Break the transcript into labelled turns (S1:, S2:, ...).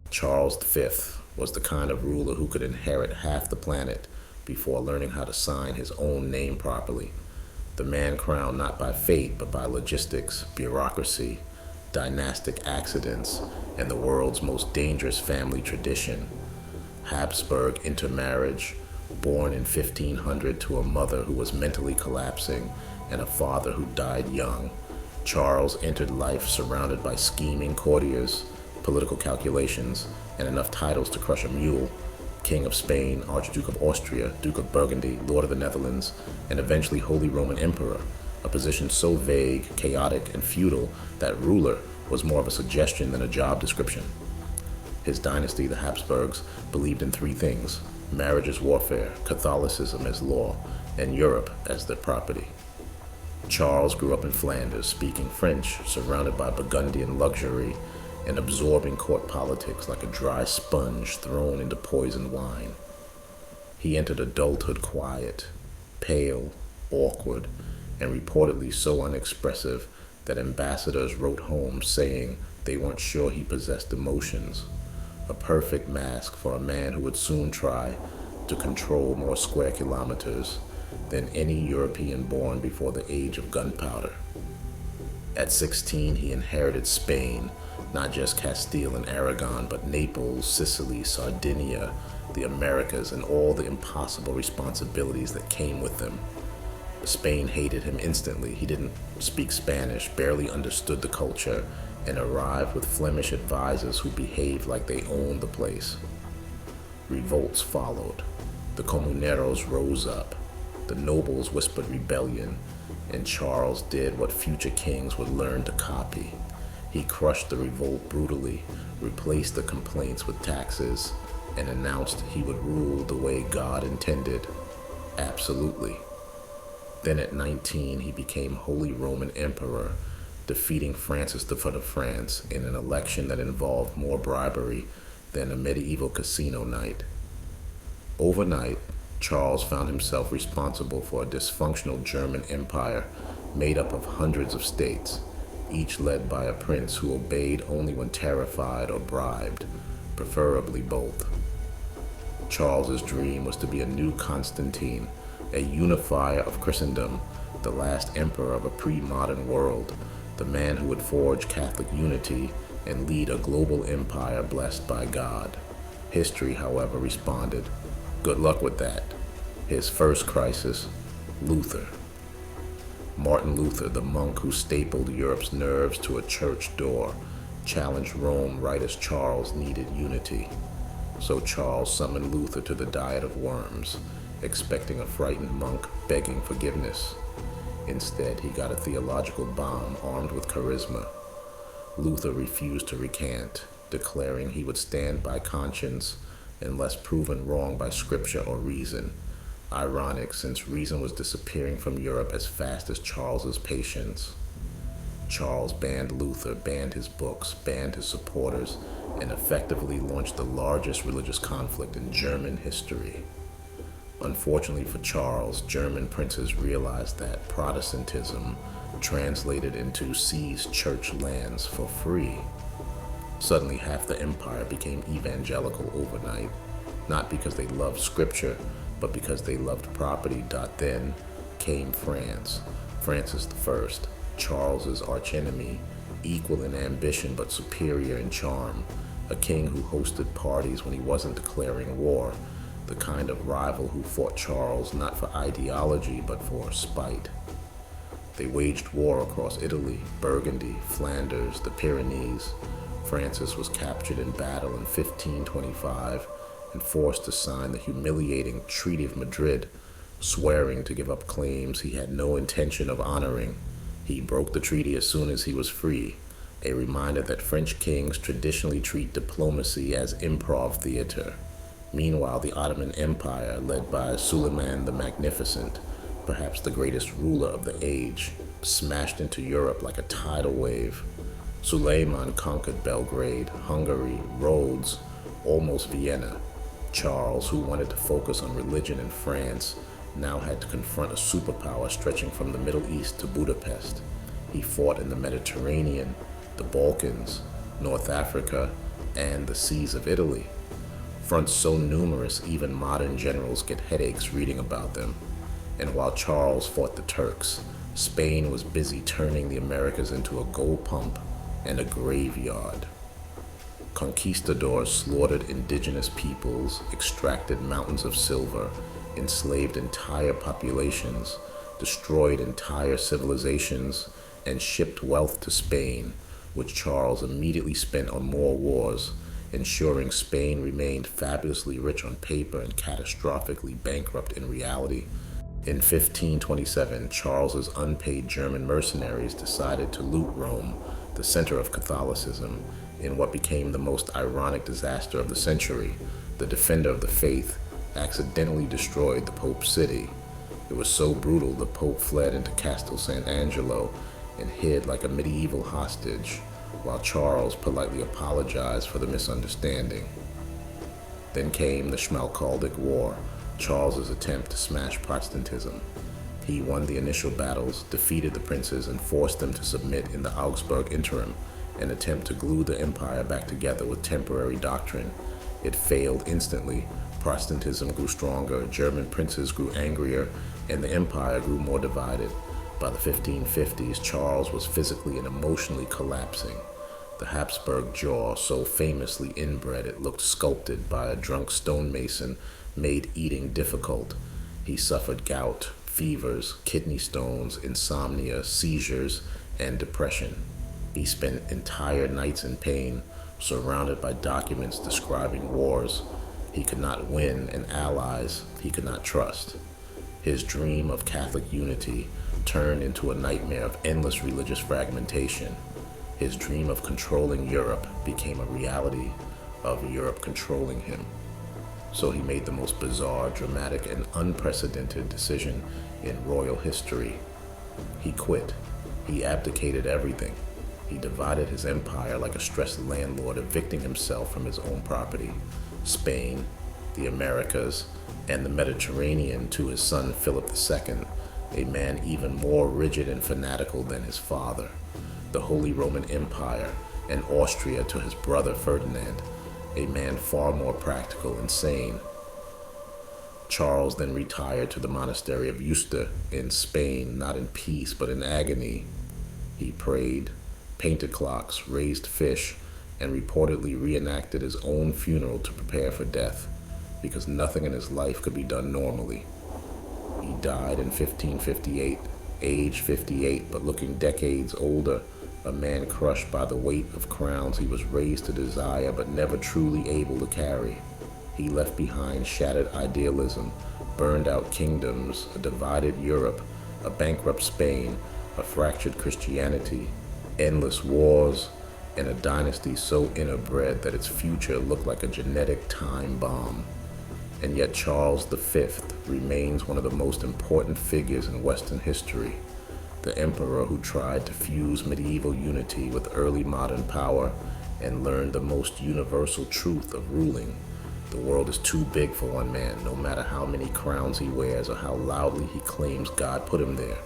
S1: Charles V was the kind of ruler who could inherit half the planet before learning how to sign his own name properly. The man crowned not by fate, but by logistics, bureaucracy, dynastic accidents, and the world's most dangerous family tradition. Habsburg intermarriage, born in 1500 to a mother who was mentally collapsing and a father who died young. Charles entered life surrounded by scheming courtiers, political calculations, and enough titles to crush a mule. King of Spain, Archduke of Austria, Duke of Burgundy, Lord of the Netherlands, and eventually Holy Roman Emperor, a position so vague, chaotic, and feudal that ruler was more of a suggestion than a job description. His dynasty, the Habsburgs, believed in three things: marriage as warfare, Catholicism as law, and Europe as their property. Charles grew up in Flanders, speaking French, surrounded by Burgundian luxury, and absorbing court politics like a dry sponge thrown into poisoned wine. He entered adulthood quiet, pale, awkward, and reportedly so unexpressive that ambassadors wrote home saying they weren't sure he possessed emotions, a perfect mask for a man who would soon try to control more square kilometers than any European born before the age of gunpowder. At 16, he inherited Spain, not just Castile and Aragon, but Naples, Sicily, Sardinia, the Americas, and all the impossible responsibilities that came with them. Spain hated him instantly. He didn't speak Spanish, barely understood the culture, and arrived with Flemish advisors who behaved like they owned the place. Revolts followed. The comuneros rose up. The nobles whispered rebellion, and Charles did what future kings would learn to copy. He crushed the revolt brutally, replaced the complaints with taxes, and announced he would rule the way God intended. Absolutely. Then at 19, he became Holy Roman Emperor, defeating Francis I of France in an election that involved more bribery than a medieval casino night. Overnight, Charles found himself responsible for a dysfunctional German empire made up of hundreds of states, each led by a prince who obeyed only when terrified or bribed, preferably both. Charles's dream was to be a new Constantine, a unifier of Christendom, the last emperor of a pre-modern world, the man who would forge Catholic unity and lead a global empire blessed by God. History, however, responded, "Good luck with that." His first crisis, Luther. Martin Luther, the monk who stapled Europe's nerves to a church door, challenged Rome right as Charles needed unity. So Charles summoned Luther to the Diet of Worms, expecting a frightened monk begging forgiveness. Instead, he got a theological bomb armed with charisma. Luther refused to recant, declaring he would stand by conscience unless proven wrong by scripture or reason. Ironic, since reason was disappearing from Europe as fast as Charles's patience. Charles banned Luther, banned his books, banned his supporters, and effectively launched the largest religious conflict in German history. Unfortunately for Charles, German princes realized that Protestantism translated into seized church lands for free. Suddenly, half the empire became evangelical overnight, not because they loved scripture, but because they loved property. Then came France. Francis I, Charles's archenemy, equal in ambition but superior in charm, a king who hosted parties when he wasn't declaring war, the kind of rival who fought Charles not for ideology but for spite. They waged war across Italy, Burgundy, Flanders, the Pyrenees. Francis was captured in battle in 1525 and forced to sign the humiliating Treaty of Madrid, swearing to give up claims he had no intention of honoring. He broke the treaty as soon as he was free, a reminder that French kings traditionally treat diplomacy as improv theater. Meanwhile, the Ottoman Empire, led by Suleiman the Magnificent, perhaps the greatest ruler of the age, smashed into Europe like a tidal wave. Suleiman conquered Belgrade, Hungary, Rhodes, almost Vienna. Charles, who wanted to focus on religion in France, now had to confront a superpower stretching from the Middle East to Budapest. He fought in the Mediterranean, the Balkans, North Africa, and the seas of Italy. Fronts so numerous even modern generals get headaches reading about them. And while Charles fought the Turks, Spain was busy turning the Americas into a gold pump and a graveyard. Conquistadors slaughtered indigenous peoples, extracted mountains of silver, enslaved entire populations, destroyed entire civilizations, and shipped wealth to Spain, which Charles immediately spent on more wars, ensuring Spain remained fabulously rich on paper and catastrophically bankrupt in reality. In 1527, Charles's unpaid German mercenaries decided to loot Rome, the center of Catholicism, in what became the most ironic disaster of the century. The defender of the faith accidentally destroyed the Pope's city. It was so brutal the Pope fled into Castel Sant'Angelo and hid like a medieval hostage, while Charles politely apologized for the misunderstanding. Then came the Schmalkaldic War, Charles's attempt to smash Protestantism. He won the initial battles, defeated the princes, and forced them to submit in the Augsburg Interim, an attempt to glue the empire back together with temporary doctrine. It failed instantly. Protestantism grew stronger, German princes grew angrier, and the empire grew more divided. By the 1550s, Charles was physically and emotionally collapsing. The Habsburg jaw, so famously inbred it looked sculpted by a drunk stonemason, made eating difficult. He suffered gout, fevers, kidney stones, insomnia, seizures, and depression. He spent entire nights in pain, surrounded by documents describing wars he could not win and allies he could not trust. His dream of Catholic unity turned into a nightmare of endless religious fragmentation. His dream of controlling Europe became a reality of Europe controlling him. So he made the most bizarre, dramatic, and unprecedented decision in royal history. He quit. He abdicated everything. He divided his empire like a stressed landlord, evicting himself from his own property, Spain, the Americas, and the Mediterranean, to his son Philip II, a man even more rigid and fanatical than his father, the Holy Roman Empire, and Austria to his brother Ferdinand, a man far more practical and sane. Charles then retired to the monastery of Yusta in Spain, not in peace but in agony. He prayed, painted clocks, raised fish, and reportedly reenacted his own funeral to prepare for death, because nothing in his life could be done normally. He died in 1558, age 58, but looking decades older, a man crushed by the weight of crowns he was raised to desire but never truly able to carry. He left behind shattered idealism, burned out kingdoms, a divided Europe, a bankrupt Spain, a fractured Christianity, endless wars, and a dynasty so interbred that its future looked like a genetic time bomb. And yet Charles V remains one of the most important figures in Western history, the emperor who tried to fuse medieval unity with early modern power and learned the most universal truth of ruling. The world is too big for one man, no matter how many crowns he wears or how loudly he claims God put him there.